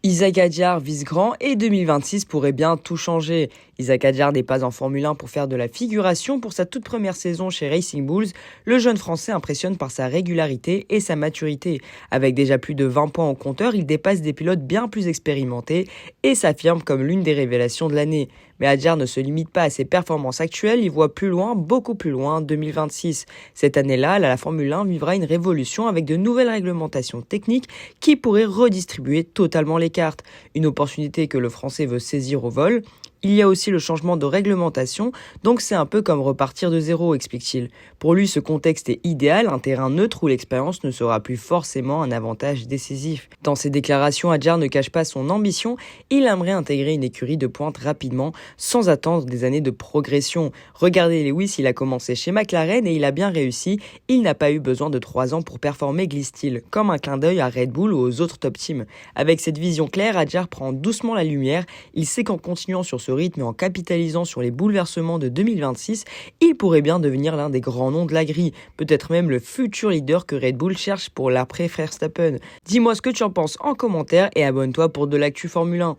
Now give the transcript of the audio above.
Isaac Hadjar vise grand et 2026 pourrait bien tout changer. Isaac Hadjar n'est pas en Formule 1 pour faire de la figuration. Pour sa toute première saison chez Racing Bulls, le jeune Français impressionne par sa régularité et sa maturité. Avec déjà plus de 20 points au compteur, il dépasse des pilotes bien plus expérimentés et s'affirme comme l'une des révélations de l'année. Mais Hadjar ne se limite pas à ses performances actuelles, il voit plus loin, beaucoup plus loin, 2026. Cette année-là, la Formule 1 vivra une révolution avec de nouvelles réglementations techniques qui pourraient redistribuer totalement les cartes. Une opportunité que le Français veut saisir au vol. Il y a aussi le changement de réglementation, donc c'est un peu comme repartir de zéro, explique-t-il. Pour lui, ce contexte est idéal, un terrain neutre où l'expérience ne sera plus forcément un avantage décisif. Dans ses déclarations, Hadjar ne cache pas son ambition, il aimerait intégrer une écurie de pointe rapidement, sans attendre des années de progression. Regardez Lewis, il a commencé chez McLaren et il a bien réussi, il n'a pas eu besoin de 3 ans pour performer, glisse-t-il, comme un clin d'œil à Red Bull ou aux autres top teams. Avec cette vision claire, Hadjar prend doucement la lumière, il sait qu'en continuant sur ce rythme et en capitalisant sur les bouleversements de 2026, il pourrait bien devenir l'un des grands noms de la grille, peut-être même le futur leader que Red Bull cherche pour l'après Verstappen. Dis-moi ce que tu en penses en commentaire et abonne-toi pour de l'actu Formule 1.